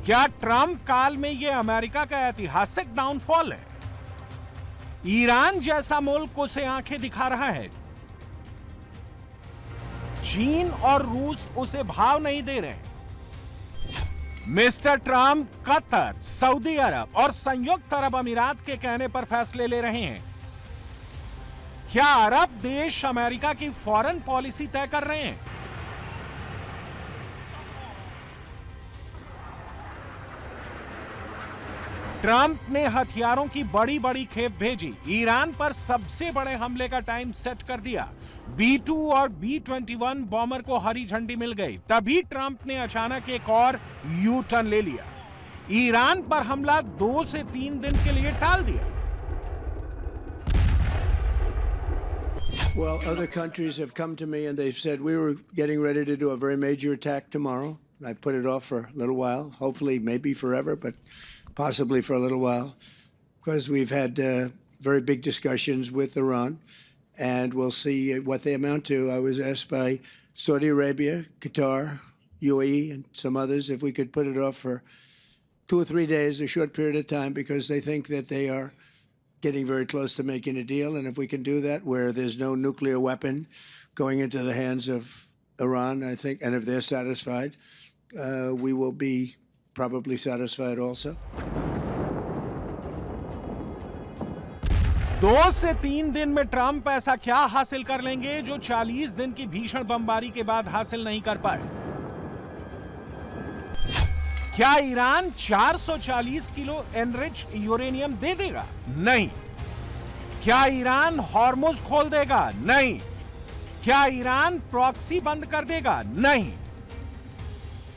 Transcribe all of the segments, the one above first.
क्या ट्रंप काल में यह अमेरिका का ऐतिहासिक डाउनफॉल है? ईरान जैसा मुल्क उसे आंखें दिखा रहा है। चीन और रूस उसे भाव नहीं दे रहे। मिस्टर ट्रंप कतर, सऊदी अरब और संयुक्त अरब अमीरात के कहने पर फैसले ले रहे हैं। क्या अरब देश अमेरिका की फॉरेन पॉलिसी तय कर रहे हैं? ट्रंप ने हथियारों की बड़ी बड़ी खेप भेजी, ईरान पर सबसे बड़े हमले का टाइम सेट कर दिया। B-2 और B-21 बॉम्बर को हरी झंडी मिल गई। तभी ट्रंप ने अचानक एक और यू टर्न ले लिया, ईरान पर हमला 2 से 3 दिन के लिए टाल दिया। Well, other countries have come to me and they've said we were getting ready to do a very major attack tomorrow. I've put it off for a little while, hopefully maybe forever, but possibly for a little while, because we've had very big discussions with Iran, and we'll see what they amount to. I was asked by Saudi Arabia, Qatar, UAE, and some others if we could put it off for 2 or 3 days, a short period of time, because they think that they are getting very close to making a deal, and if we can do that where there's no nuclear weapon going into the hands of Iran, I think, and if they're satisfied, we will be probably satisfied also. 2 से 3 दिन में Trump ऐसा क्या हासिल कर लेंगे जो 40 दिन की भीषण बमबारी के बाद हासिल नहीं कर पाए? क्या ईरान 440 किलो एनरिच यूरेनियम दे देगा? नहीं। क्या ईरान हॉर्मुज खोल देगा? नहीं। क्या ईरान प्रॉक्सी बंद कर देगा? नहीं।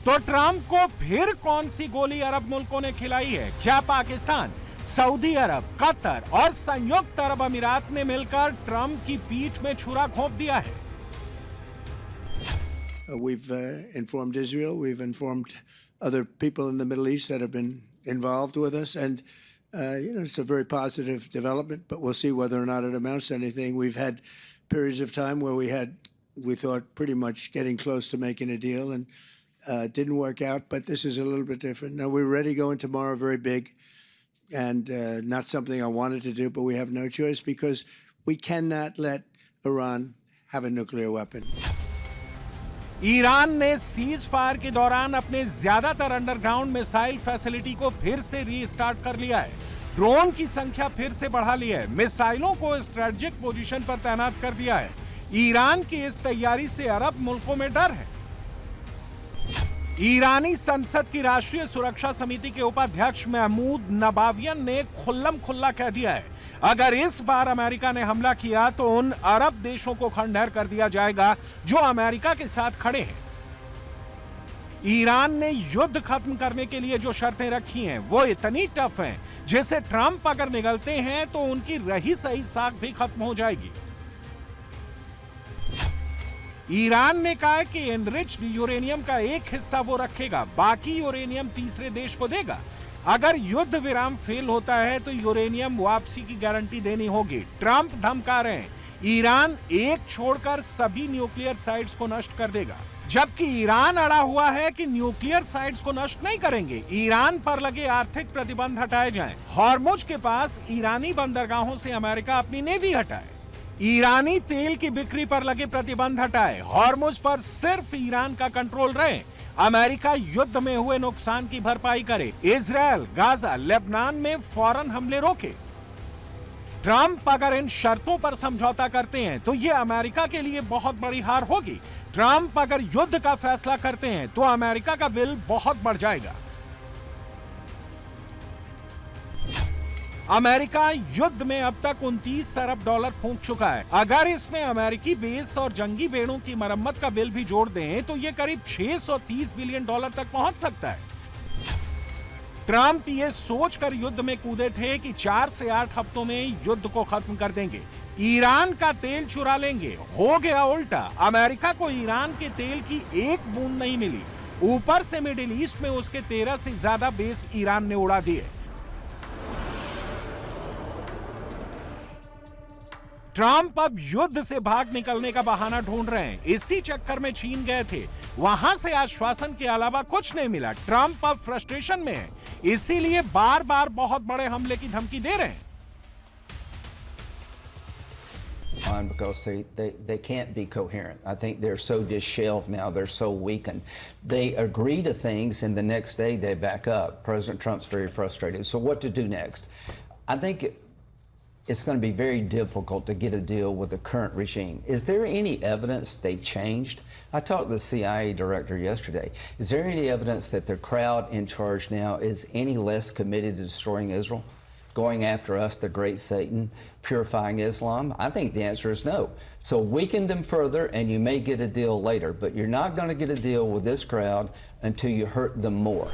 तो ट्रंप को फिर कौन सी गोली अरब मुल्कों ने खिलाई है? क्या पाकिस्तान, सऊदी अरब, कतर और संयुक्त अरब अमीरात ने मिलकर ट्रंप की पीठ में छुरा घोंप दिया है? We've informed Israel, we've informed other people in the Middle East that have been involved with us, and it's a very positive development, but we'll see whether or not it amounts to anything. We've had periods of time where we thought pretty much getting close to making a deal, and it didn't work out, but this is a little bit different. Now, we're ready going tomorrow, very big, and not something I wanted to do, but we have no choice because we cannot let Iran have a nuclear weapon. Iran ने cease fire के दौरान अपने ज्यादातर underground missile facility को फिर से restart कर लिया है। ड्रोन की संख्या फिर से बढ़ा ली है। मिसाइलों को स्ट्रेटेजिक पोजीशन पर तैनात कर दिया है। ईरान की इस तैयारी से अरब मुल्कों में डर है। ईरानी संसद की राष्ट्रीय सुरक्षा समिति के उपाध्यक्ष महमूद नबावियन ने खुल्लम खुल्ला कह दिया है, अगर इस बार अमेरिका ने हमला किया तो उन अरब देशों को खंडहर कर दिया जाएगा जो अमेरिका के साथ खड़े हैं। ईरान ने युद्ध खत्म करने के लिए जो शर्तें रखी हैं वो इतनी टफ हैं, जिसे ट्रंप अगर निगलते हैं तो उनकी रही सही साख भी खत्म हो जाएगी। ईरान ने कहा कि एनरिच्ड यूरेनियम का एक हिस्सा वो रखेगा, बाकी यूरेनियम तीसरे देश को देगा। अगर युद्ध विराम फेल होता है तो यूरेनियम वापसी की गारंटी देनी होगी। ट्रंप धमका रहे हैं, ईरान एक छोड़कर सभी न्यूक्लियर साइट्स को नष्ट कर देगा, जबकि ईरान अड़ा हुआ है कि न्यूक्लियर साइट्स को नष्ट नहीं करेंगे, ईरान पर लगे आर्थिक प्रतिबंध हटाए जाएं। हॉर्मुज के पास ईरानी बंदरगाहों से अमेरिका अपनी नेवी हटाए, ईरानी तेल की बिक्री पर लगे प्रतिबंध हटाए, हॉर्मुज पर सिर्फ ईरान का कंट्रोल रहे, अमेरिका युद्ध में हुए नुकसान की भरपाई करे, इजराइल, गाजा, लेबनान में फौरन हमले रोके। ट्रंप अगर इन शर्तों पर समझौता करते हैं तो यह अमेरिका के लिए बहुत बड़ी हार होगी। ट्रंप अगर युद्ध का फैसला करते हैं तो अमेरिका का बिल बहुत बढ़ जाएगा। अमेरिका युद्ध में अब तक 29 अरब डॉलर फूंक चुका है। अगर इसमें अमेरिकी बेस और जंगी बेड़ों की मरम्मत का बिल भी जोड़ दें तो यह करीब 630 बिलियन डॉलर तक पहुंच सकता है। ट्रंप ये सोचकर युद्ध में कूदे थे कि 4 से 8 हफ्तों में युद्ध को खत्म कर देंगे, ईरान का तेल चुरा लेंगे। हो गया उल्टा, अमेरिका को ईरान के तेल की एक बूंद नहीं मिली, ऊपर से मिडिल ईस्ट में उसके 13 से ज्यादा बेस ईरान ने उड़ा दिए। ट्रंप अब युद्ध से भाग निकलने का बहाना ढूंढ रहे हैं। इसी चक्कर में चीन गए थे, वहां से आश्वासन के अलावा कुछ नहीं मिला। ट्रंप अब फ्रस्ट्रेशन में है, इसीलिए बार बार बहुत बड़े हमले की धमकी दे रहे हैं। Because they can't be coherent. I think they're so disheveled now, they're so weakened. They agree to things and the next day they back up. President Trump's very frustrated. So what to do next? I think it's going to be very difficult to get a deal with the current regime. Is there any evidence they've changed? I talked to the CIA director yesterday. Is there any evidence that the crowd in charge now is any less committed to destroying Israel? Going after us, the great Satan, purifying Islam? I think the answer is no. So weaken them further and you may get a deal later, but you're not going to get a deal with this crowd until you hurt them more.